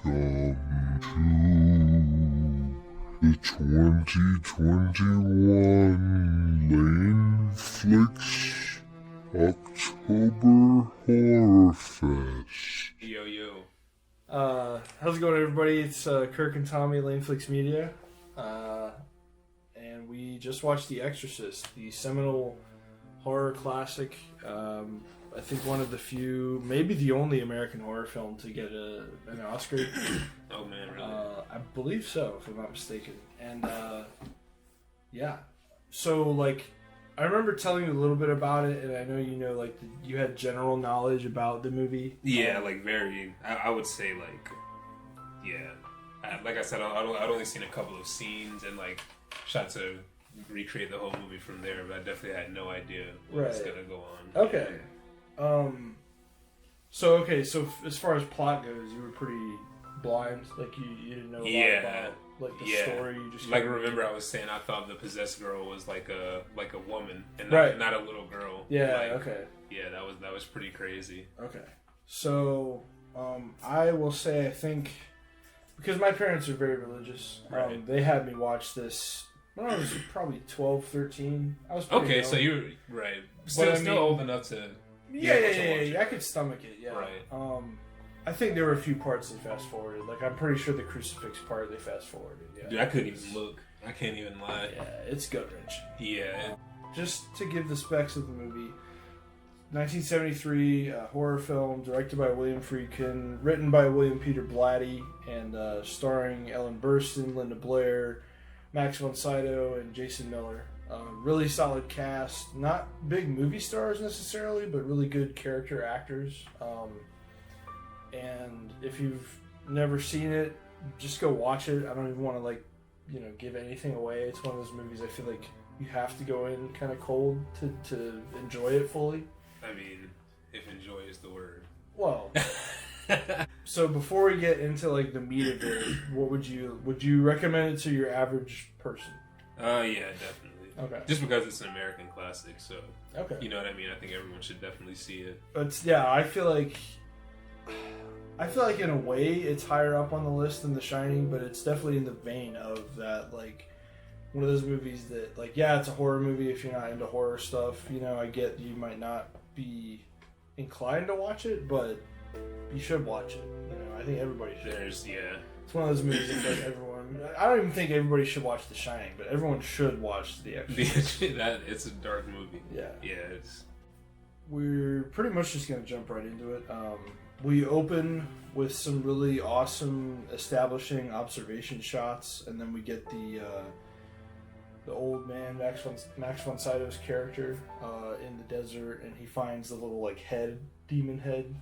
to the 2021 Lane Flicks October Horror Fest. Yo, yo. How's it going, everybody? It's Kirk and Tommy, Lane Flicks Media. And we just watched The Exorcist, the seminal horror classic. I think one of the few, maybe the only American horror film to get an Oscar. Oh man, really? I believe so, if I'm not mistaken. And yeah, so like, I remember telling you a little bit about it, and I know you know, like, you had general knowledge about the movie. Yeah, like very. I would say like, yeah. Like I said, I'd only seen a couple of scenes and like tried to recreate the whole movie from there, but I definitely had no idea what was gonna go on. Okay. So as far as plot goes, you were pretty blind, like you didn't know a lot about like the story. You just like remember I was saying I thought the possessed girl was like a woman and not a little girl. Yeah. Like, okay. Yeah, that was pretty crazy. Okay. So I will say I think because my parents are very religious, they had me watch this when I was probably 12, 13. I was pretty young. So you're right. Still old enough to. Yeah. I could stomach it. Yeah. Right. I think there were a few parts they fast forwarded. Like I'm pretty sure the crucifix part they fast forwarded. Yeah. Dude, I couldn't even look. I can't even lie. Yeah, it's gut wrenching. Yeah. Just to give the specs of the movie. 1973 horror film directed by William Friedkin, written by William Peter Blatty, and starring Ellen Burstyn, Linda Blair, Max von Sydow, and Jason Miller. Really solid cast. Not big movie stars necessarily, but really good character actors. And if you've never seen it, just go watch it. I don't even want to give anything away. It's one of those movies I feel like you have to go in kind of cold to enjoy it fully. I mean, if enjoy is the word. Well, so before we get into like the meat of it, what would you recommend it to your average person? Yeah, definitely. Okay. Just because it's an American classic, so okay. You know what I mean? I think everyone should definitely see it. But yeah, I feel like in a way it's higher up on the list than The Shining, but it's definitely in the vein of that, like one of those movies that, like, yeah, it's a horror movie if you're not into horror stuff. You know, I get you might not be inclined to watch it, but you should watch it. You know, I think everybody should. It's one of those movies that like everyone. I don't even think everybody should watch The Shining, but everyone should watch The Exorcist. It's a dark movie. Yeah. It's. We're pretty much just gonna jump right into it. We open with some really awesome establishing observation shots, and then we get the old man Max von Sydow's character in the desert, and he finds the little like demon head,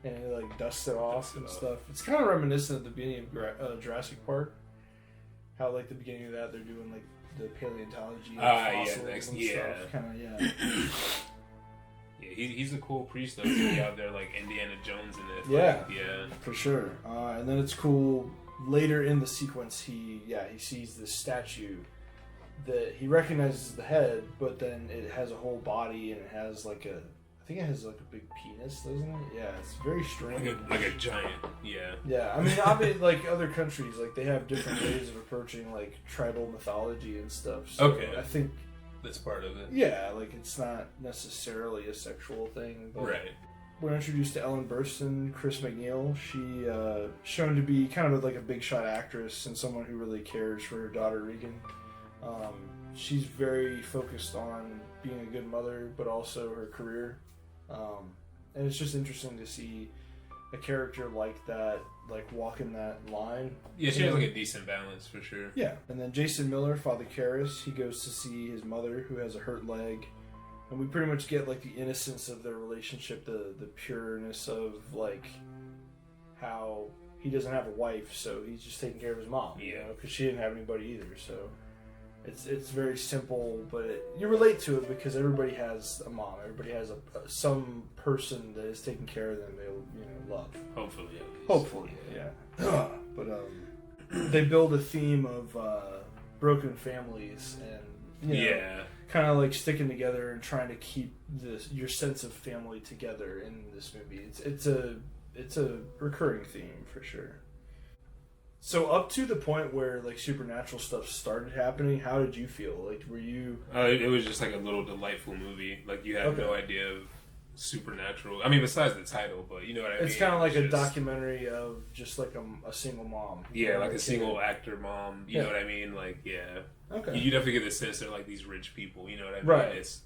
and he like dusts it off and stuff. It's kind of reminiscent of the beginning of Jurassic Park. How like the beginning of that they're doing like the paleontology and fossils and stuff. Kind of yeah. Yeah, he's a cool priest though. To be out there like Indiana Jones in it. Yeah, yeah, for sure. And then it's cool later in the sequence. He sees this statue that he recognizes the head, but then it has a whole body and it has I think it has like a big penis, doesn't it? Yeah, it's very strange. Like a giant. Yeah. Yeah, I mean, obviously, like other countries, like they have different ways of approaching like tribal mythology and stuff. So okay. I think that's part of it. Yeah, like it's not necessarily a sexual thing. But right. We're introduced to Ellen Burstyn, Chris McNeil. She shown to be kind of like a big shot actress and someone who really cares for her daughter Regan. She's very focused on being a good mother, but also her career. And it's just interesting to see a character like that, like walking that line. Yeah, she has like a decent balance for sure. Yeah. And then Jason Miller, Father Karras, he goes to see his mother who has a hurt leg. And we pretty much get like the innocence of their relationship, the pureness of like how he doesn't have a wife, so he's just taking care of his mom. Yeah. You know, because she didn't have anybody either, so it's very simple, but you relate to it because everybody has a mom. Everybody has some person that is taking care of them. They'll love. Hopefully, at least. Hopefully, yeah. But they build a theme of broken families and kind of like sticking together and trying to keep your sense of family together in this movie. It's a recurring theme for sure. So up to the point where like supernatural stuff started happening, how did you feel? Like, were you? It was just like a little delightful movie. Like you had no idea of supernatural. I mean, besides the title, but you know what I mean. It's kind of like a documentary of just like a single mom. Yeah, like a single actor mom. You know what I mean? Like, yeah. Okay. You definitely get the sense they're like these rich people. You know what I mean? Right.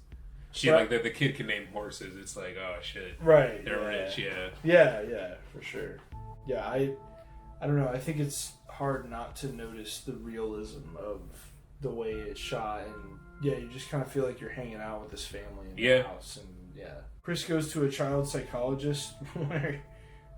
Like the kid can name horses. It's like, oh shit. Right. They're rich. Yeah. Yeah, for sure. Yeah, I don't know. I think it's hard not to notice the realism of the way it's shot, and yeah, you just kind of feel like you're hanging out with this family in the house, and Chris goes to a child psychologist where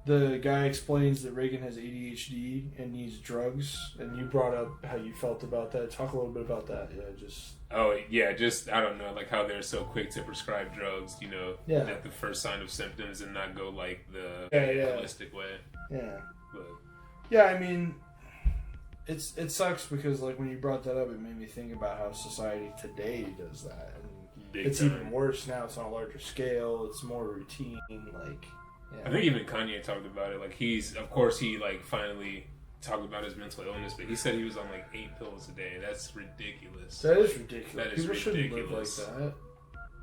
the guy explains that Reagan has ADHD and needs drugs, and you brought up how you felt about that. Talk a little bit about that. Just I don't know, like how they're so quick to prescribe drugs, you know, at the first sign of symptoms and not go like the holistic way. Yeah. But yeah, I mean, it sucks because like when you brought that up, it made me think about how society today does that, and it's even worse now. It's on a larger scale. It's more routine. Like, I think even Kanye talked about it. Like he like finally talked about his mental illness, but he said he was on like 8 pills a day. That's ridiculous. That is ridiculous. That is People ridiculous. shouldn't live like that.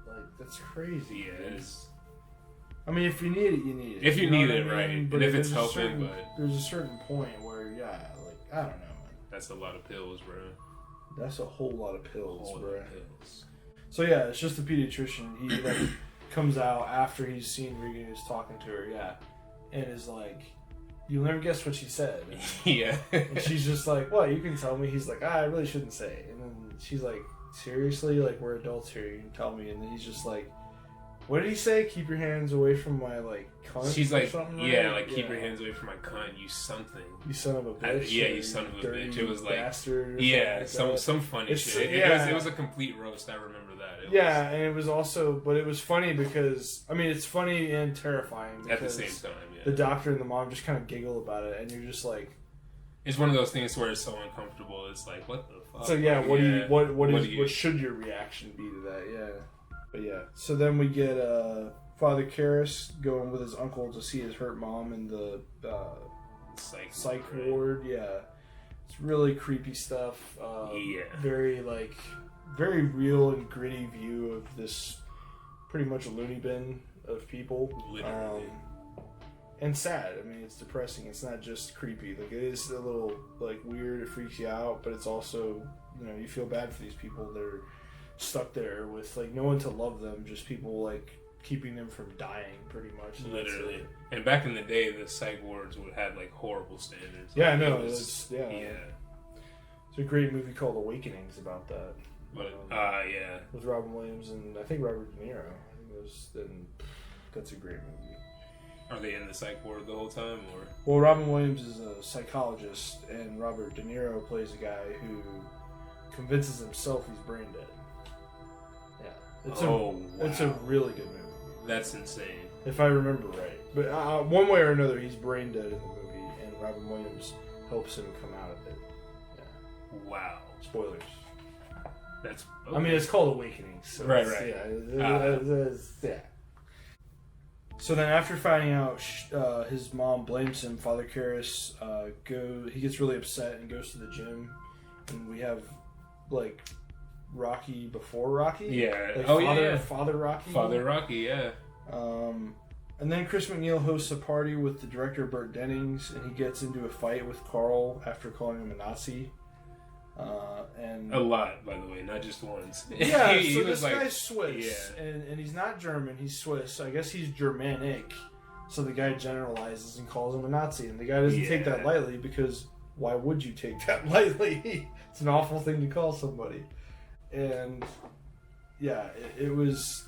Like, that's crazy. Yeah, it is. I mean, if you need it, you need it. If you need it, I mean? right. But and if it's helping, but there's a certain point where, like, I don't know, man. That's a lot of pills, bro. That's a whole lot of pills, bro. So yeah, it's just the pediatrician. He like comes out after he's seen Regan is talking to her, and is like, "You'll never guess what she said." Yeah. And she's just like, "What? You can tell me." He's like, "I really shouldn't say." And then she's like, "Seriously? Like, we're adults here. You can tell me." And then he's just like, "What did he say? Keep your hands away from my like cunt." She's like, something, keep your hands away from my cunt. You something. You son of a bitch. You son of a bitch. It was like bastard. some funny shit. It was a complete roast. I remember that. And it was also, but it was funny because I mean, it's funny and terrifying at the same time. Yeah. The doctor and the mom just kind of giggle about it, and you're just like, it's one of those things where it's so uncomfortable. It's like, what the fuck? So what should your reaction be to that? Yeah, but yeah. So then we get Father Karras going with his uncle to see his hurt mom in the psych ward. Yeah, it's really creepy stuff. Very real and gritty view of this pretty much loony bin of people. Literally. And sad. I mean, it's depressing. It's not just creepy. Like, it is a little like weird. It freaks you out, but it's also, you know, you feel bad for these people. They're stuck there with like no one to love them. Just people like keeping them from dying, pretty much. Literally. And back in the day, the psych wards would have like horrible standards. Yeah, like, I know. It's a great movie called Awakenings about that. But with Robin Williams and I think Robert De Niro. That's a great movie. Are they in the psych ward the whole time, or? Well, Robin Williams is a psychologist, and Robert De Niro plays a guy who convinces himself he's brain dead. Yeah, it's a really good movie. That's insane. If I remember right, but one way or another, he's brain dead in the movie, and Robin Williams helps him come out of it. Yeah. Wow. Spoilers. That's. Okay. I mean, it's called Awakenings. So right. Yeah. So then, after finding out his mom blames him, Father Karras he gets really upset and goes to the gym, and we have like Rocky before Rocky. Yeah. Like Father Rocky. Father Rocky. Yeah. And then Chris McNeil hosts a party with the director Burt Dennings, and he gets into a fight with Carl after calling him a Nazi. And a lot, by the way, not just once. Yeah, so this guy's Swiss, and he's not German, he's Swiss. So I guess he's Germanic. So the guy generalizes and calls him a Nazi, and the guy doesn't take that lightly, because why would you take that lightly? It's an awful thing to call somebody. And yeah, it was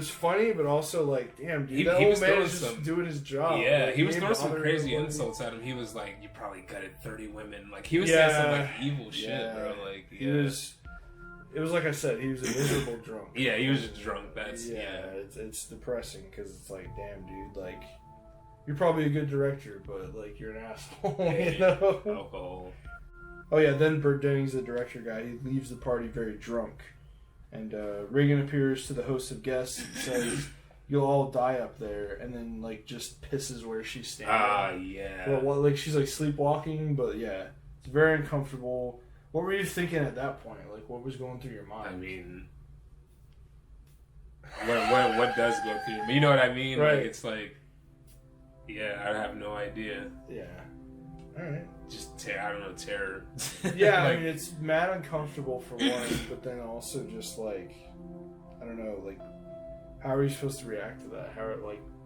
funny, but also like, damn, dude, that old man is just doing his job. Yeah, like, he was throwing some crazy insults at him. He was like, "You probably gutted 30 women." Like he was saying some like evil shit, bro. Like it was like I said, he was a miserable drunk. Yeah, he was just drunk. That's It's depressing because it's like, damn, dude, like you're probably a good director, but like you're an asshole. You know? Alcohol. Oh yeah, then Burt Dennings, the director guy, he leaves the party very drunk. And Reagan appears to the host of guests and says, you'll all die up there, and then like just pisses where she's standing. Yeah. Well, like she's like sleepwalking, but yeah, it's very uncomfortable. What were you thinking at that point? Like, what was going through your mind? I mean, what does go through your mind? You know what I mean? Right. Like, it's like, yeah, I have no idea. Yeah. All right. Just I don't know, terror. Yeah, like, I mean, it's mad uncomfortable for one, but then also just like, I don't know, like, how are you supposed to react to that?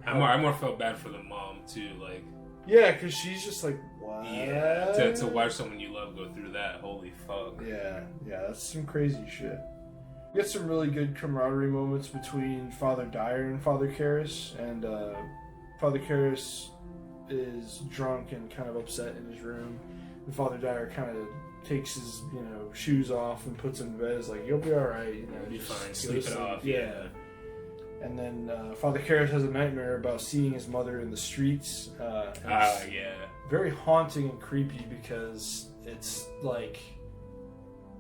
I more felt bad for the mom too, like. Yeah, because she's just like, what? Yeah, to watch someone you love go through that, holy fuck. Yeah, that's some crazy shit. We get some really good camaraderie moments between Father Dyer and Father Karras, and Father Karras is drunk and kind of upset in his room, and Father Dyer kind of takes his, shoes off and puts him in bed. It's like, you'll be alright, You'll be fine, sleep it off, yeah. And then Father Karras has a nightmare about seeing his mother in the streets. Yeah. Very haunting and creepy because it's like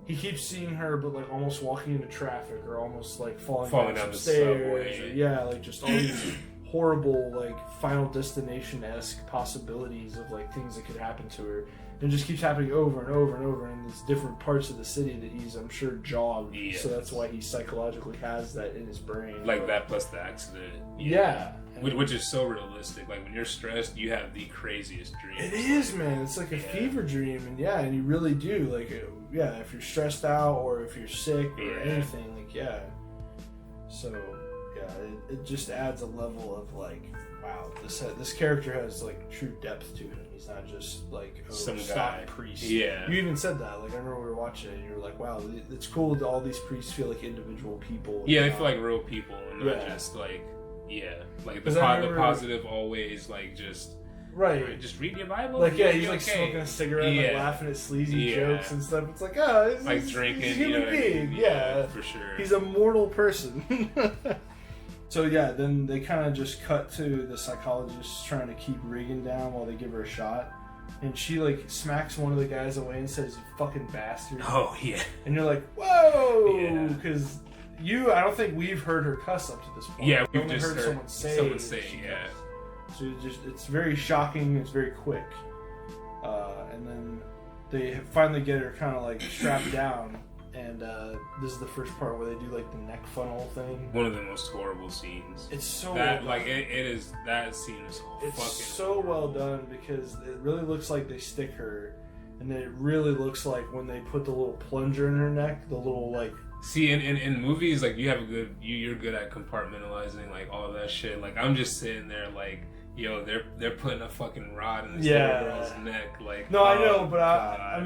he keeps seeing her, but like almost walking into traffic or almost like falling down the stairs. subway. Or, like just all these horrible like Final Destination-esque possibilities of like things that could happen to her. And it just keeps happening over and over and over in these different parts of the city that he's, I'm sure, jogged. Yes. So that's why he psychologically has that in his brain. Like that plus the accident. Yeah. Which is so realistic. Like when you're stressed, you have the craziest dreams. It is, man. It's like a fever dream. And you really do. Like, if you're stressed out or if you're sick or anything, like, So, it just adds a level of like, wow, this character has like true depth to him. He's not just like some stock guy priest. Yeah, you even said that. Like I remember we were watching it, and you were like, wow, it's cool that all these priests feel like individual people. Yeah, they feel like real people and not just like like the positive always like just right. Just read your Bible. Like he's like smoking a cigarette, like laughing at sleazy jokes and stuff. It's like he's like drinking, he's a human being. Yeah, for sure. He's a mortal person. So then they kind of just cut to the psychologist trying to keep Regan down while they give her a shot, and she like smacks one of the guys away and says, "You fucking bastard." Oh yeah. And you're like, whoa, because I don't think we've heard her cuss up to this point. Yeah, we've only just heard someone say yeah. So it's very shocking. It's very quick, and then they finally get her kind of like strapped down. And this is the first part where they do like the neck funnel thing. One of the most horrible scenes. It's so that well like it is that scene is it's fucking so horrible. well done because it really looks like they stick her, and then it really looks like when they put the little plunger in her neck, the little like. See, in movies, like you have you're good at compartmentalizing like all that shit. Like I'm just sitting there like, yo, they're putting a fucking rod in this little girl's neck. Like, no, I know, but I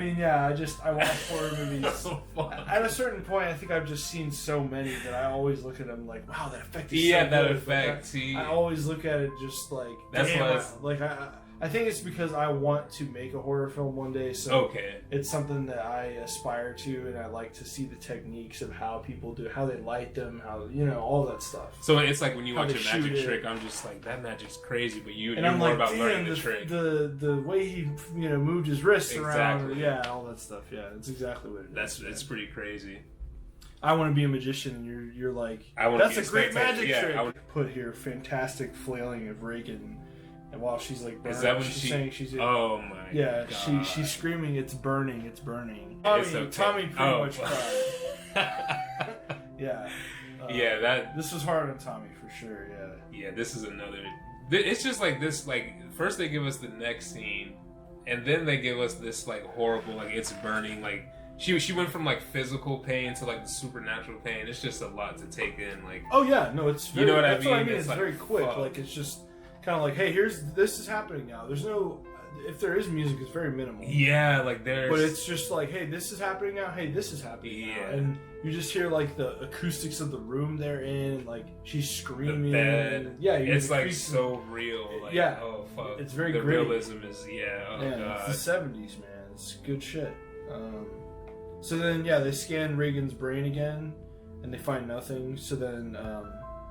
watch horror movies. So at a certain point, I think I've just seen so many that I always look at them like, wow, that effect is yeah, so that good. effect. See, I always look at it just like, that's I think it's because I want to make a horror film one day, so it's something that I aspire to, and I like to see the techniques of how people do, how they light them, how all that stuff. So it's like when you watch a magic trick, I'm just like, that magic's crazy, but you're I'm more like, about learning the trick. The way he moved his wrists around, all that stuff. Yeah, that's exactly what it is. It's pretty crazy. I want to be a magician, and you're like, that's a great magic trick. I would put here fantastic flailing of Reagan. And while she's like burning, is that when she's saying she's oh my god. she's screaming, it's burning, it's burning. Tommy pretty much cried. This was hard on Tommy for sure. Yeah, this is another. It's just like this. Like first they give us the next scene, and then they give us this like horrible like it's burning. Like she went from like physical pain to like the supernatural pain. It's just a lot to take in. Like it's very, what I mean. It's like, very quick. Fuck. Like it's just. Kind of like, hey, this is happening now. There's no, if there is music, it's very minimal. Yeah, like there's. But it's just like, hey, this is happening now. Hey, this is happening now. And you just hear like the acoustics of the room they're in. Like she's screaming. The bed. Yeah, it's like so real. Like, oh fuck. It's very the great. realism is god. It's the 70s, man. It's good shit. So then they scan Reagan's brain again, and they find nothing. So then.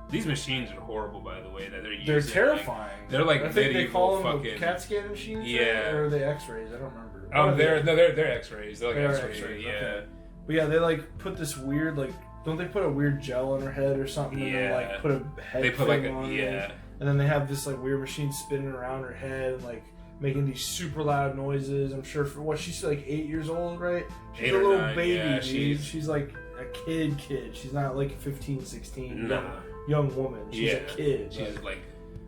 These machines are horrible, by the way, that they're using. They're terrifying. Like, they're like I think they call them fucking CAT scan machines. Yeah. Or are they X-rays? I don't remember. They're X-rays. They're like X-rays. Okay. But yeah, they like put this weird like don't they put a weird gel on her head or something? Yeah. And then, like, put a head They put thing like a on her? yeah. And then they have this like weird machine spinning around her head and like making these super loud noises. I'm sure for what she's like 8 years old, right? She's 8 a or little 9, baby, yeah, dude. She's like a kid. She's not like 15, 16. Young woman. She's a kid. She's like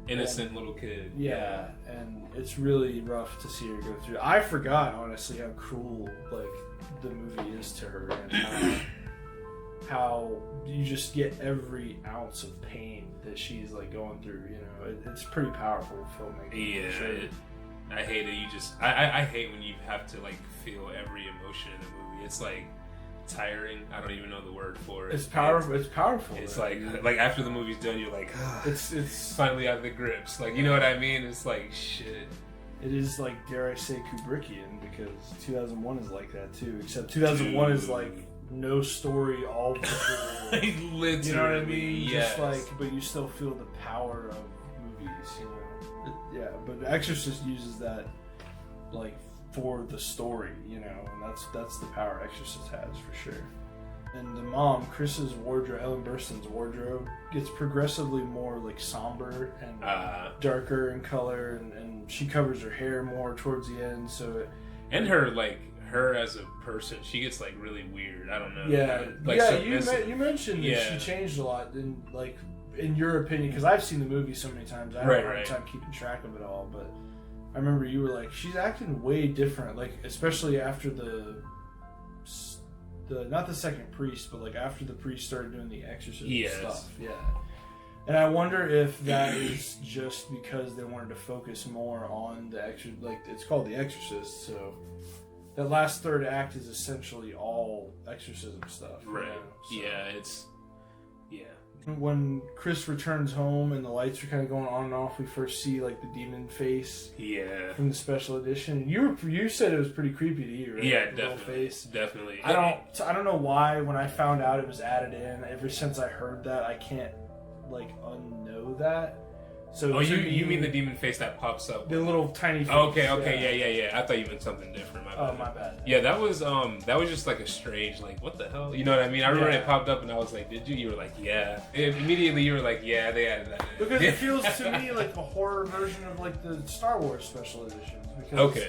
innocent little kid. Yeah, and it's really rough to see her go through. I forgot honestly how cruel like the movie is to her and how you just get every ounce of pain that she's like going through. You know, it's pretty powerful filmmaking. Yeah, Sure. I hate it. You just I hate when you have to like feel every emotion in the movie. It's like tiring. I don't even know the word for it. It's powerful. It's powerful. It's like after the movie's done, you're like, it's finally out of the grips. Like, you know what I mean? It's like shit. It is like, dare I say, Kubrickian, because 2001 is like that too. Except 2001 is like no story, all visual. Literally, you know what I mean? yes. Just like, but you still feel the power of movies. You know? Yeah, but Exorcist uses that like for the story, you know, and that's the power Exorcist has for sure. And the mom, Chris's wardrobe, Ellen Burstyn's wardrobe, gets progressively more like somber and darker in color, and she covers her hair more towards the end. So, and her as a person, she gets like really weird. I don't know. Yeah, like yeah. You mentioned that yeah. she changed a lot. In like, in your opinion, because I've seen the movie so many times, I have a hard time keeping track of it all. But I remember you were like, she's acting way different. Like, especially after the not the second priest, but like after the priest started doing the exorcism stuff. Yeah. And I wonder if that is just because they wanted to focus more on the like it's called The Exorcist, so that last third act is essentially all exorcism stuff. Right. You know? So Yeah. when Chris returns home and the lights are kind of going on and off, we first see like the demon face. Yeah. From the special edition. You said it was pretty creepy to you, right? Yeah, the definitely. face. Definitely. I don't know why when I found out it was added in. Ever since I heard that, I can't like unknow that. So you mean the demon face that pops up? The little tiny face. Okay, yeah. I thought you meant something different. My bad. My bad. Yeah, that was just like a strange, like, what the hell? You know what I mean? I remember it popped up and I was like, did you? You were like, yeah. Immediately you were like, yeah, they added that in. Because it feels to me like a horror version of like the Star Wars special editions. Because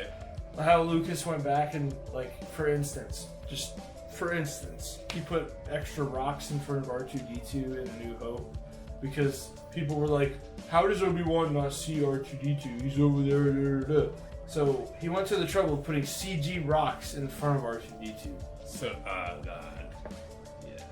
how Lucas went back and like, for instance, he put extra rocks in front of R2-D2 in A New Hope because people were like, how does Obi-Wan not see R2-D2? He's over there. So he went to the trouble of putting CG rocks in front of R2-D2. So, God. Yeah.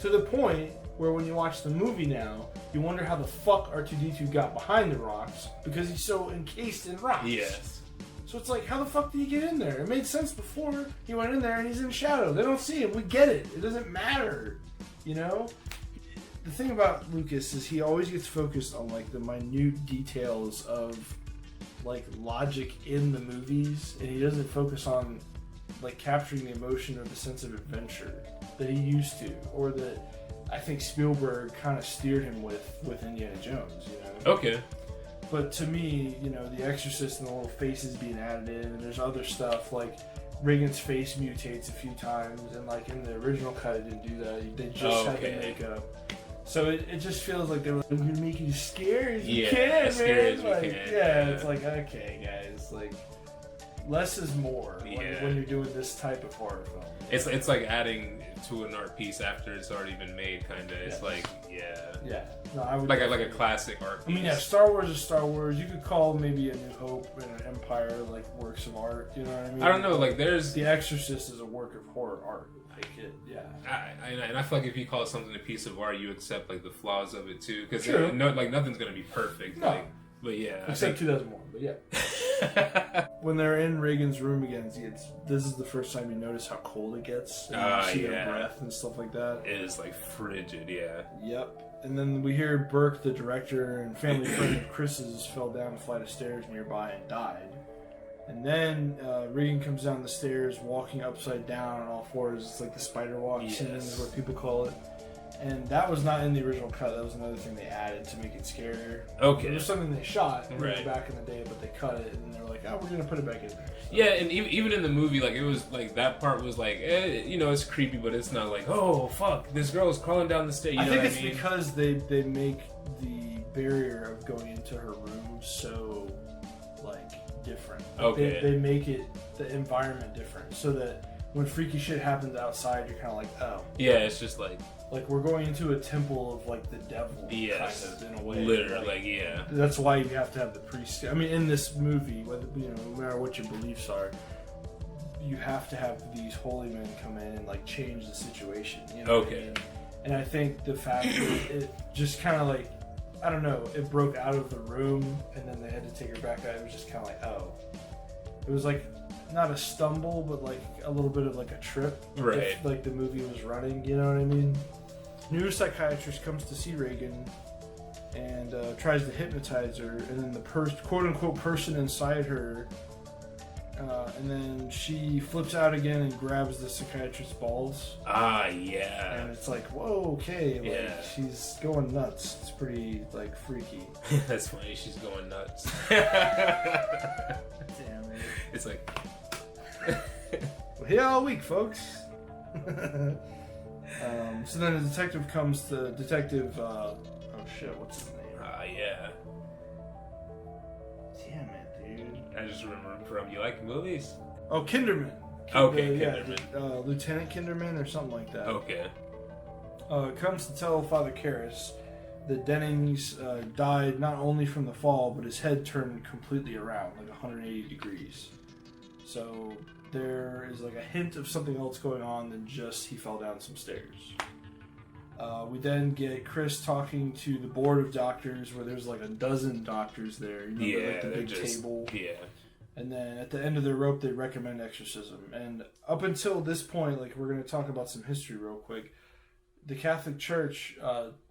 To the point where when you watch the movie now, you wonder how the fuck R2-D2 got behind the rocks because he's so encased in rocks. Yes. So it's like, how the fuck did he get in there? It made sense before. He went in there and he's in shadow. They don't see him. We get it. It doesn't matter. You know? The thing about Lucas is he always gets focused on like the minute details of like logic in the movies, and he doesn't focus on like capturing the emotion or the sense of adventure that he used to, or that I think Spielberg kind of steered him with Indiana Jones, you know? Okay. But to me, you know, The Exorcist and the little faces being added in, and there's other stuff like Reagan's face mutates a few times, and like in the original cut it didn't do that. They just had the makeup. So it just feels like they were going to make you as scary as you can, as scary man. as we can. Yeah, it's like, okay, guys, like, less is more when you're doing this type of horror film. It's like adding to an art piece after it's already been made, kind of. It's like, yeah. No, I would like a classic art piece. I mean, yeah, Star Wars is Star Wars. You could call maybe A New Hope and an Empire like works of art. You know what I mean? I don't know. Like, there's The Exorcist is a work of horror art. And I feel like if you call something a piece of art, you accept like the flaws of it too, because like nothing's gonna be perfect. No. Like, but yeah, except 2001. But yeah, when they're in Reagan's room again, this is the first time you notice how cold it gets. And you see their breath and stuff like that. It is like frigid. Yeah. Yep. And then we hear Burke, the director and family friend of Chris's, fell down a flight of stairs nearby and died. And then Regan comes down the stairs walking upside down on all fours. It's like the spider walk scene is what people call it. And that was not in the original cut. That was another thing they added to make it scarier. Okay. It was something they shot right back in the day, but they cut it. And they're like, like, oh, we're gonna put it back in there. So. Yeah, and even in the movie, like, it was like that part was like, you know, it's creepy, but it's not like, oh fuck, this girl is crawling down the stairs. I think it's because they make the barrier of going into her room so like different. Okay. They make it the environment different so that when freaky shit happens outside, you're kind of like, oh. Yeah, it's just like we're going into a temple of like the devil, yes, kind of in a way. Literally, like yeah. That's why you have to have the priest. I mean, in this movie, whether no matter what your beliefs are, you have to have these holy men come in and like change the situation. You know Okay. what I mean? And I think the fact that it just kind of like, I don't know, it broke out of the room and then they had to take her back out. It was just kind of like, oh, it was like not a stumble, but like a little bit of like a trip. Right. If, like the movie was running, you know what I mean? New psychiatrist comes to see Reagan and tries to hypnotize her, and then the quote-unquote person inside her, and then she flips out again and grabs the psychiatrist's balls. Ah, yeah. And it's like, whoa, okay, like, Yeah. she's going nuts. It's pretty, like, freaky. That's funny, she's going nuts. Damn it. It's like... We're here all week, folks. So then the detective comes to oh shit, what's his name? Ah, yeah. Damn it, dude. I just remember him from You Like Movies? Oh, Kinderman. Okay, Yeah, Kinderman. Lieutenant Kinderman or something like that. Okay. Comes to tell Father Karras that Dennings died not only from the fall, but his head turned completely around, like 180 degrees. So there is like a hint of something else going on than just he fell down some stairs. We then get Chris talking to the board of doctors, where there's like a dozen doctors there. You know, Yeah, like the big table. Yeah. And then at the end of their rope, they recommend exorcism. And up until this point, like we're going to talk about some history real quick. The Catholic Church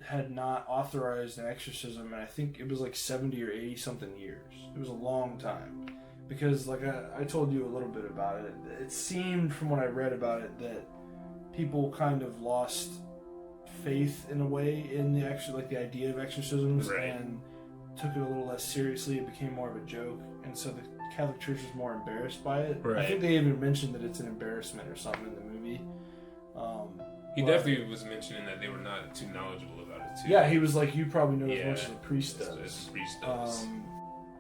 had not authorized an exorcism, and I think it was like 70 or 80 something years. It was a long time. Because, like I told you a little bit about it, it seemed from what I read about it that people kind of lost faith in a way in the the idea of exorcisms, right, and took it a little less seriously. It became more of a joke, and so the Catholic Church was more embarrassed by it. Right. I think they even mentioned that it's an embarrassment or something in the movie. He definitely was mentioning that they were not too knowledgeable about it, too. Yeah, he was like, you probably know as much as a priest does. As a priest does.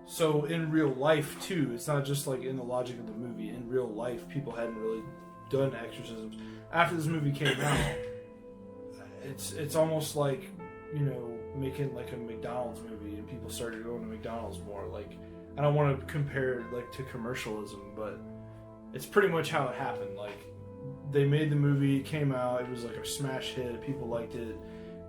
So in real life, too, it's not just like in the logic of the movie. In real life, people hadn't really done exorcisms. After this movie came out, it's almost like, you know, making like a McDonald's movie and people started going to McDonald's more. Like, I don't want to compare it like to commercialism, but it's pretty much how it happened. Like, they made the movie, it came out, it was like a smash hit, people liked it,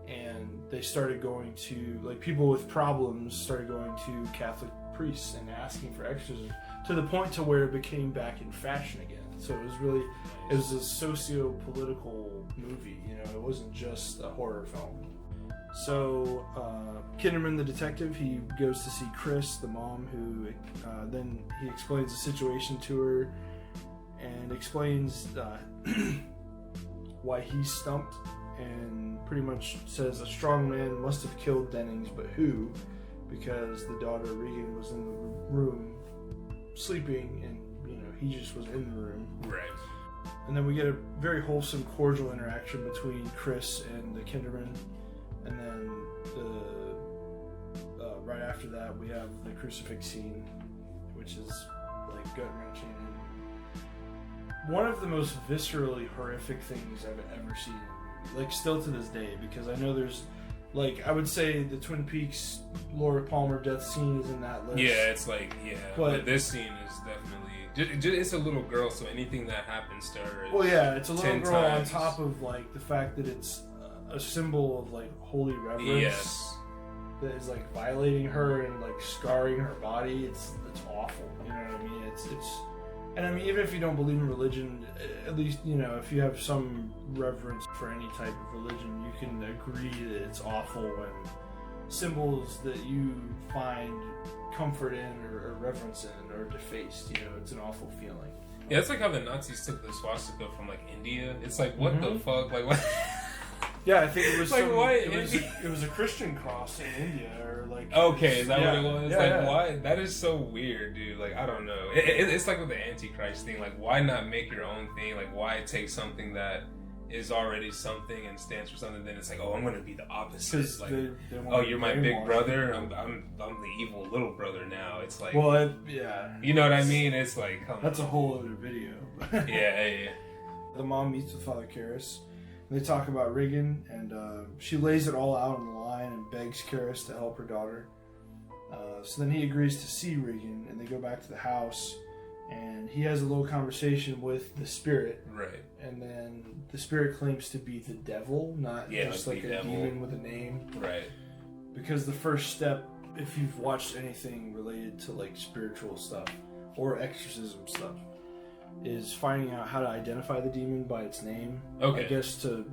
and they started going to, like, people with problems started going to Catholic priests and asking for exorcism, to the point to where it became back in fashion again. So it was really, it was a socio-political movie, you know, it wasn't just a horror film. So Kinderman, the detective, he goes to see Chris, the mom, who then he explains the situation to her and explains why he's stumped, and pretty much says a strong man must have killed Dennings, but who? Because the daughter Regan was in the room sleeping, and you know, he just was in the room. Right. And then we get a very wholesome, cordial interaction between Chris and the Kinderman, and then right after that we have the crucifix scene, which is like gut-wrenching. One of the most viscerally horrific things I've ever seen in a movie, like still to this day, because I know there's, like, I would say the Twin Peaks Laura Palmer death scene is in that list. Yeah, it's like, yeah, but this scene is definitely, it's a little girl, so anything that happens to her is, well, yeah, it's a little girl times. on top of, like, the fact that it's a symbol of, like, holy reverence. Yes. That is, like, violating her and, like, scarring her body. It's awful, you know what I mean? It's and I mean, even if you don't believe in religion, at least, you know, if you have some reverence for any type of religion, you can agree that it's awful when symbols that you find comfort in or reverence in are defaced. You know, it's an awful feeling. Yeah, it's like how the Nazis took the swastika from, like, India. It's like, what the fuck? Like, what? Yeah, I think it was Like, why it was a Christian cross in India, or like. Okay, is that what it was? Yeah, like, yeah. why? That is so weird, dude. Like, I don't know. It's like with the Antichrist thing. Like, why not make your own thing? Like, why take something that is already something and stands for something? Then it's like, oh, I'm gonna be the opposite. Like, they oh, you're my big brother. I'm the evil little brother now. It's like, well, yeah. you know what I mean? It's like, come That's on. a whole other video. Yeah. The mom meets with Father Karras. They talk about Regan, and she lays it all out on the line and begs Karras to help her daughter. So then he agrees to see Regan, and they go back to the house, and he has a little conversation with the spirit. Right. And then the spirit claims to be the devil, not just like a demon with a name. Right. Because the first step, if you've watched anything related to like spiritual stuff or exorcism stuff, is finding out how to identify the demon by its name. Okay. I guess to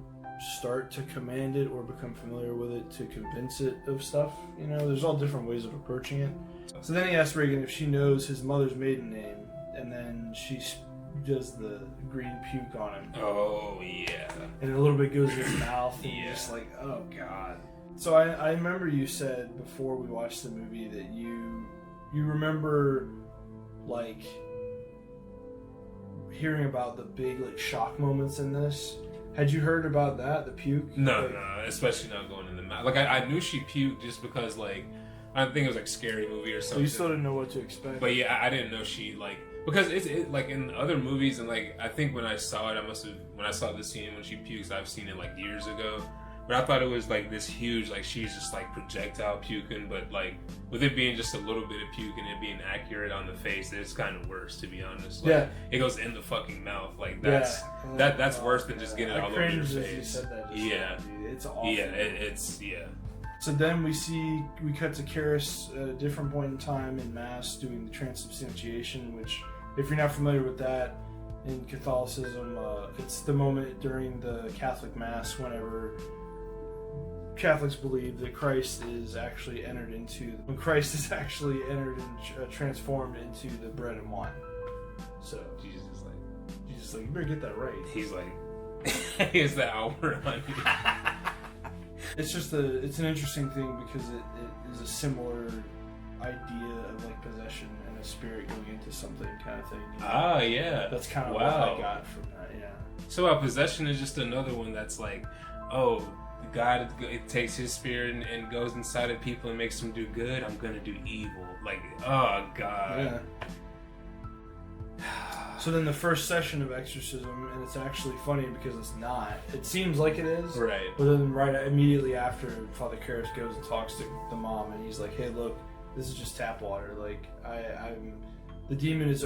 start to command it or become familiar with it to convince it of stuff. You know, there's all different ways of approaching it. So then he asks Regan if she knows his mother's maiden name, and then she does the green puke on him. Oh, yeah. And a little bit goes in his mouth, and Yeah. you're just like, oh god. So I remember you said before we watched the movie that you remember like hearing about the big like shock moments in this. Had you heard about that, the puke? No, like, no, especially not going in the mouth. Like, I knew she puked just because, like, I think it was like Scary Movie or So something. you still didn't know what to expect. But yeah, I didn't know she, like, because it's like in other movies, and like I think when I saw it, when I saw the scene when she pukes, I've seen it like years ago. But I thought it was like this huge, like she's just like projectile puking, but like with it being just a little bit of puke and it being accurate on the face, it's kind of worse, to be honest. Like, yeah, it goes in the fucking mouth. Like that's worse than just getting it all over your as you face. said that just Yeah, now, dude. It's awful. yeah, it's yeah. So then we cut to Karras at a different point in time in Mass doing the transubstantiation, which, if you're not familiar with that, in Catholicism, it's the moment during the Catholic Mass whenever Catholics believe that Christ is actually entered and transformed into the bread and wine. So Jesus is like, you better get that right. he's like, here's the Albert on you. It's an interesting thing because it is a similar idea of like possession and a spirit going into something kind of thing. You know? Ah, yeah. That's kind of what I got from that. Yeah. So possession is just another one that's like, oh, God, it takes his spirit and goes inside of people and makes them do good. I'm gonna do evil. Like, oh God. Yeah. So then the first session of exorcism, and it's actually funny because it's not. It seems like it is. Right. But then immediately after, Father Karras goes and talks to the mom, and he's like, "Hey, look, this is just tap water. Like, the demon is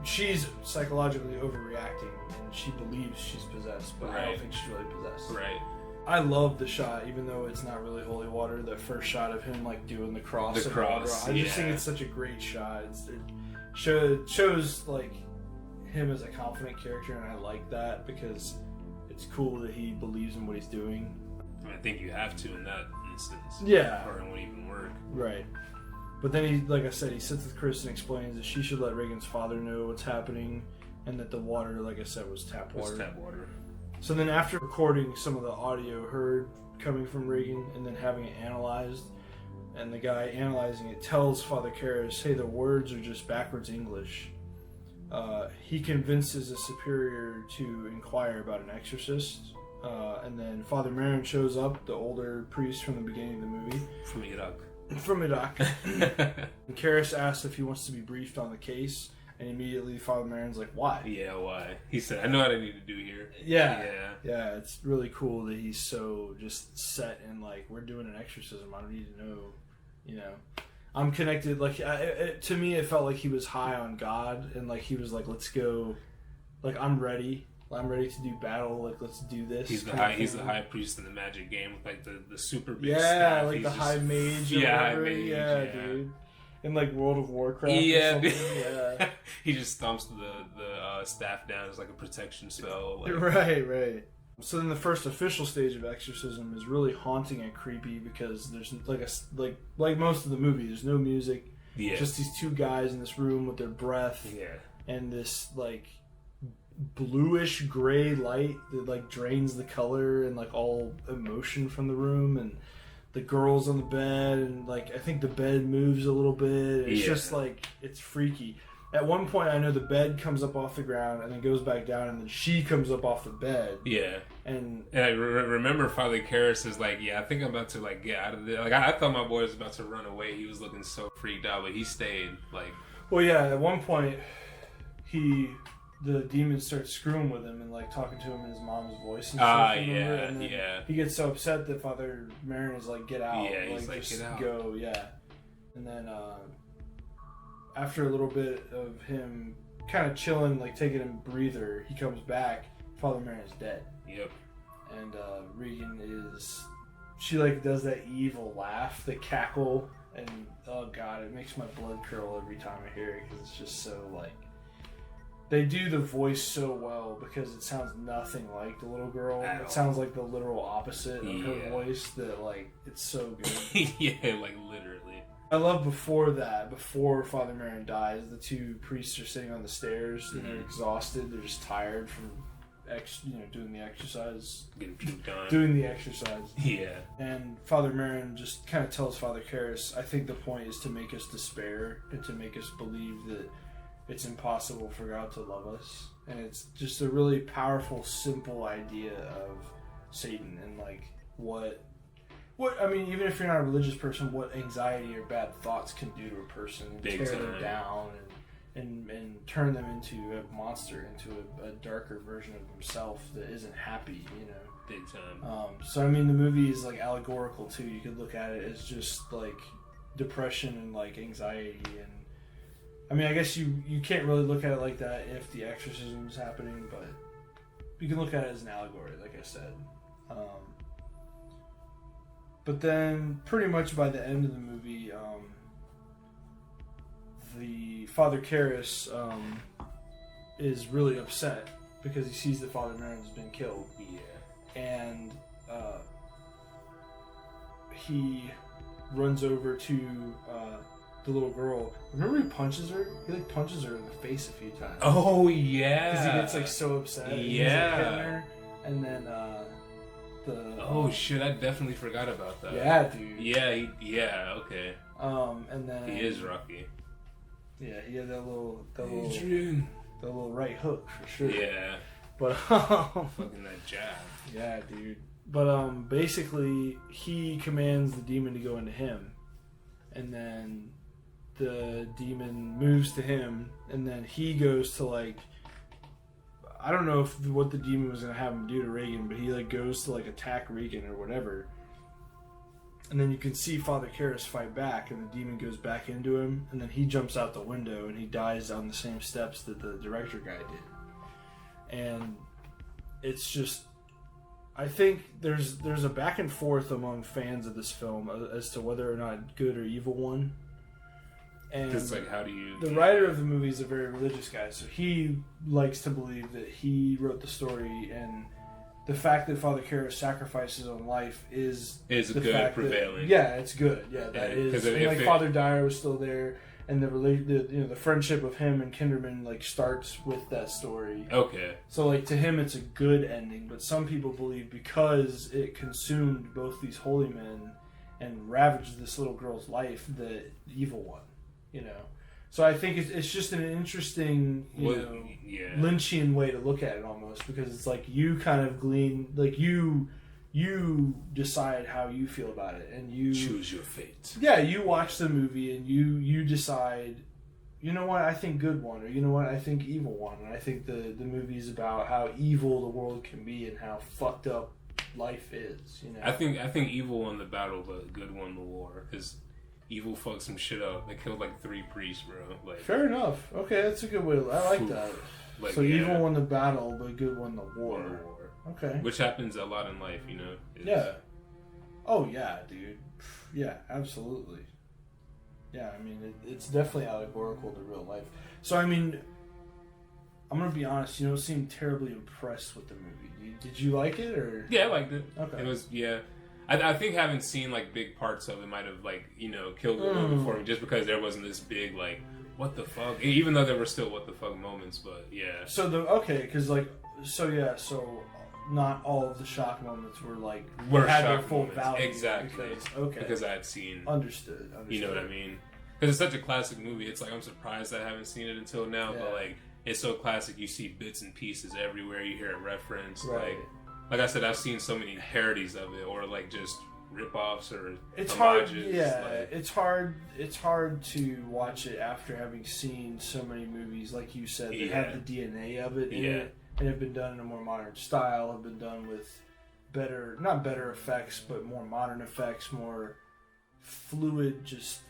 she's psychologically overreacting, and she believes she's possessed, but I don't think she's really possessed." Right. I love the shot, even though it's not really holy water. The first shot of him like doing the cross. The cross. I just think it's such a great shot. It shows like him as a confident character, and I like that because it's cool that he believes in what he's doing. I think you have to in that instance. Yeah. Or it won't even work. Right. But then he, like I said, he sits with Chris and explains that she should let Regan's father know what's happening, and that the water, like I said, was tap water. So then after recording some of the audio heard coming from Regan and then having it analyzed, and the guy analyzing it tells Father Karras, hey, the words are just backwards English. He convinces a superior to inquire about an exorcist. And then Father Marin shows up, the older priest from the beginning of the movie. From Iraq. And Karras asks if he wants to be briefed on the case. And immediately Father Marin's like, why? Yeah, why? He said, I know what I need to do here. Yeah, it's really cool that he's so just set in, like, we're doing an exorcism. I don't need to know, you know. I'm connected, like, to me it felt like he was high on God. And, like, he was like, let's go, like, I'm ready to do battle. Like, let's do this. He's the high priest in the magic game with, like, the super big staff. staff. Like, he's the high mage. High mage. Yeah, dude. In like World of Warcraft. Yeah, yeah. He just thumps the staff down as like a protection spell. Like. Right. So then the first official stage of exorcism is really haunting and creepy because there's like most of the movie, there's no music. Yeah. Just these two guys in this room with their breath. Yeah. And this like bluish gray light that like drains the color and like all emotion from the room, and the girl's on the bed, and like I think the bed moves a little bit. It's just like, it's freaky. At one point, I know the bed comes up off the ground and then goes back down, and then she comes up off the bed. Yeah. And I remember Father Karras is like, yeah, I think I'm about to like get out of there. Like I thought my boy was about to run away. He was looking so freaked out, but he stayed. Like, well, yeah. At one point, the demon starts screwing with him and like talking to him in his mom's voice and stuff. And then he gets so upset that Father Merrin is like, get out. Yeah, he's like, just get out. Go, yeah. And then after a little bit of him kind of chilling, like taking a breather, he comes back. Father Merrin is dead. Yep. And Regan she like does that evil laugh, the cackle, and oh god, it makes my blood curl every time I hear it, because it's just so like, they do the voice so well because it sounds nothing like the little girl. It sounds like the literal opposite of her voice. That like, it's so good. Yeah, like literally. I love before Father Merrin dies, the two priests are sitting on the stairs and they're exhausted. They're just tired from doing the exercise. Getting puked on. Doing the exercise. Yeah. And Father Merrin just kind of tells Father Karras, I think the point is to make us despair and to make us believe that it's impossible for God to love us. And it's just a really powerful, simple idea of Satan and like what I mean, even if you're not a religious person, what anxiety or bad thoughts can do to a person and tear them down and turn them into a monster, into a darker version of himself that isn't happy, Big time. So I mean, the movie is like allegorical too. You could look at it as just like depression and like anxiety, and I mean, I guess you can't really look at it like that if the exorcism is happening, but you can look at it as an allegory, like I said. But then, pretty much by the end of the movie, the Father Karras is really upset because he sees that Father Merrin has been killed. Yeah. And he runs over to the little girl. Remember he punches her? He like punches her in the face a few times. Oh yeah. Because he gets like so upset. Yeah. He's, like, hitting her. And then oh shit! I definitely forgot about that. Yeah, dude. Yeah. Okay. And then he is rocky. Yeah, he had that little right hook for sure. Yeah. But fucking that jab. Yeah, dude. But basically, he commands the demon to go into him, and then the demon moves to him, and then he goes to like, I don't know what the demon was gonna have him do to Regan, but he like goes to like attack Regan or whatever, and then you can see Father Karras fight back, and the demon goes back into him, and then he jumps out the window and he dies on the same steps that the director guy did, and it's just, I think there's a back and forth among fans of this film as to whether or not good or evil won. And it's like, how do you... The writer of the movie is a very religious guy, so he likes to believe that he wrote the story, and the fact that Father Karras sacrificed his own life is the good fact prevailing. It's good. Yeah, that is. And like Father Dyer was still there, and the friendship of him and Kinderman like starts with that story. Okay. So like to him, it's a good ending, but some people believe because it consumed both these holy men and ravaged this little girl's life, that evil won. So I think it's just an interesting, Lynchian way to look at it almost, because it's like you kind of glean, like you decide how you feel about it, and you choose your fate. Yeah, you watch the movie and you decide, you know what, I think good won, or you know what, I think evil won, and I think the movie is about how evil the world can be and how fucked up life is. I think evil won the battle, but good won the war, because evil fucked some shit up. They killed like 3 priests, bro. Like, fair enough. Okay, that's a good way. I like that. Like, so evil won the battle, but good won the war. Okay. Which happens a lot in life, Yeah. Oh yeah, dude. Yeah, absolutely. Yeah, I mean, it's definitely allegorical to real life. So I mean, I'm gonna be honest. You don't seem terribly impressed with the movie. Did you like it, or? Yeah, I liked it. Okay. It was I think having seen like big parts of it might have like killed the movie for me, just because there wasn't this big like what the fuck? Even though there were still what the fuck moments, but yeah. So not all of the shock moments were like had their full value. Exactly. Because I had seen. Understood. You know what I mean? Because it's such a classic movie. It's like I'm surprised I haven't seen it until now, but like it's so classic. You see bits and pieces everywhere. You hear it referenced. Right. Like I said, I've seen so many parodies of it, or like just rip-offs or it's homages. Hard. Yeah, it's hard. It's hard to watch it after having seen so many movies, like you said, that have the DNA of it in it, and have been done in a more modern style. Have been done with not better effects, but more modern effects, more fluid. Just,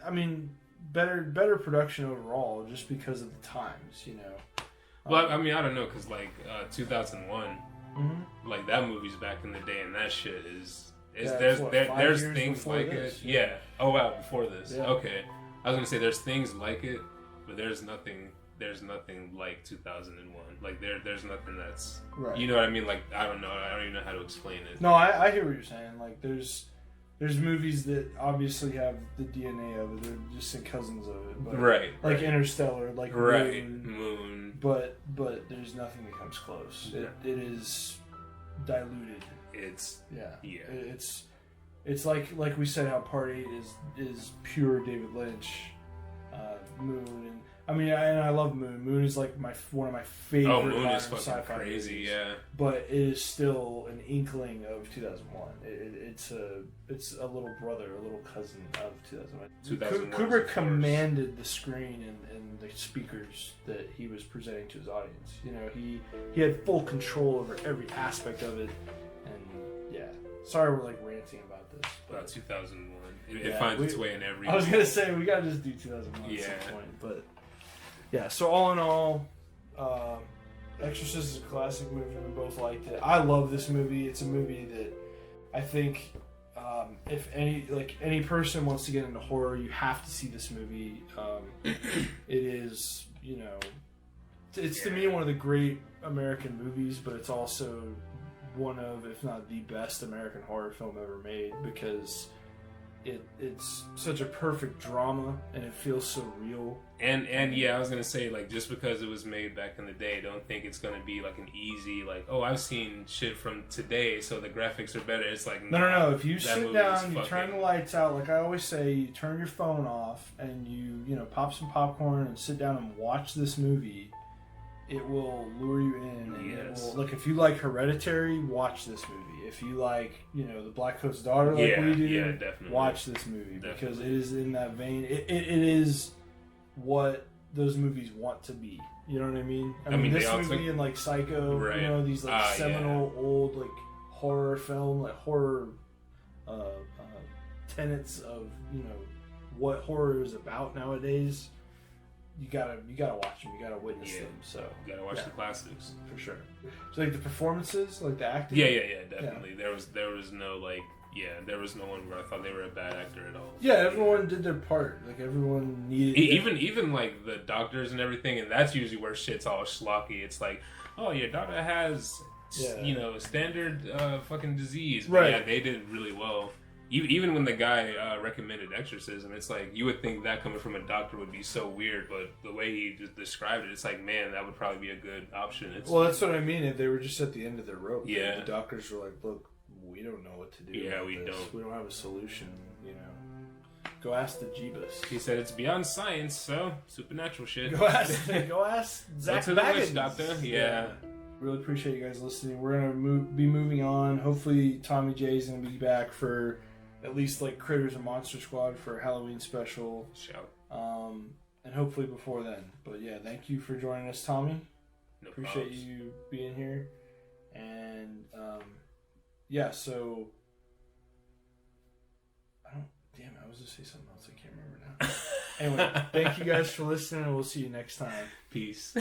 I mean, better production overall, just because of the times, you know. Well, I mean, I don't know, because like 2001, like that movie's back in the day, and that shit is there's things like it. Yeah. Oh wow, before this. Yeah. Okay. I was gonna say there's things like it, but there's nothing like 2001. Like there's nothing that's right. You know what I mean? Like I don't know. I don't even know how to explain it. No, I hear what you're saying. Like there's movies that obviously have the DNA of it. They're just cousins of it. But right. Like Interstellar, like Moon. But there's nothing that comes close. Yeah. It is diluted. It's It's like we said, how Part 8 is pure David Lynch. Moon, and I mean, I love Moon. Moon is like one of my favorite. Oh, Moon is fucking sci-fi crazy, movies, yeah. But it is still an inkling of 2001. It's a little brother, a little cousin of 2001. Kubrick commanded the screen and the speakers that he was presenting to his audience. You know, he had full control over every aspect of it. And yeah, sorry we're like ranting about this. About 2001. It finds its way in every. I was gonna say we gotta just do 2001 at some point, but yeah. So all in all, Exorcist is a classic movie. We both liked it. I love this movie. It's a movie that I think if any person wants to get into horror, you have to see this movie. It is, you know, it's to me one of the great American movies, but it's also one of, if not the best American horror film ever made, because it's such a perfect drama and it feels so real. And yeah, I was gonna say, like, just because it was made back in the day, don't think it's gonna be like an easy, like, oh, I've seen shit from today, so the graphics are better. It's like, no. If you sit down, you turn the lights out, like I always say, you turn your phone off and you pop some popcorn and sit down and watch this movie. It will lure you in, and it will, like, if you like Hereditary, watch this movie. If you like, the Black Coat's Daughter, like we do, watch this movie, because it is in that vein. It is what those movies want to be. You know what I mean? I mean this movie and like Psycho, right. These like seminal old like horror film, like horror tenets of what horror is about nowadays. You gotta watch them. You gotta witness them. So you gotta watch the classics for sure. So like the performances, like the acting. Yeah, definitely. Yeah. There was no there was no one where I thought they were a bad actor at all. Yeah, everyone did their part. Like everyone needed. Even like the doctors and everything, and that's usually where shit's all schlocky. It's like, oh, your daughter has standard fucking disease. But yeah, they did really well. Even when the guy recommended exorcism, it's like, you would think that coming from a doctor would be so weird, but the way he just described it, it's like, man, that would probably be a good option. Well, that's what I mean. If they were just at the end of their rope, yeah. The doctors were like, look, we don't know what to do. Yeah, we don't. We don't have a solution, Go ask the Jeebus. He said it's beyond science, so supernatural shit. Go ask Zach Baggins. Doctor. Yeah. Really appreciate you guys listening. We're going to be moving on. Hopefully Tommy J's going to be back for at least like Critters and Monster Squad for a Halloween special. Shout. And hopefully before then. But yeah, thank you for joining us, Tommy. No Appreciate problems. you being here. And so I was going to say something else. I can't remember now. Anyway, thank you guys for listening, and we'll see you next time. Peace.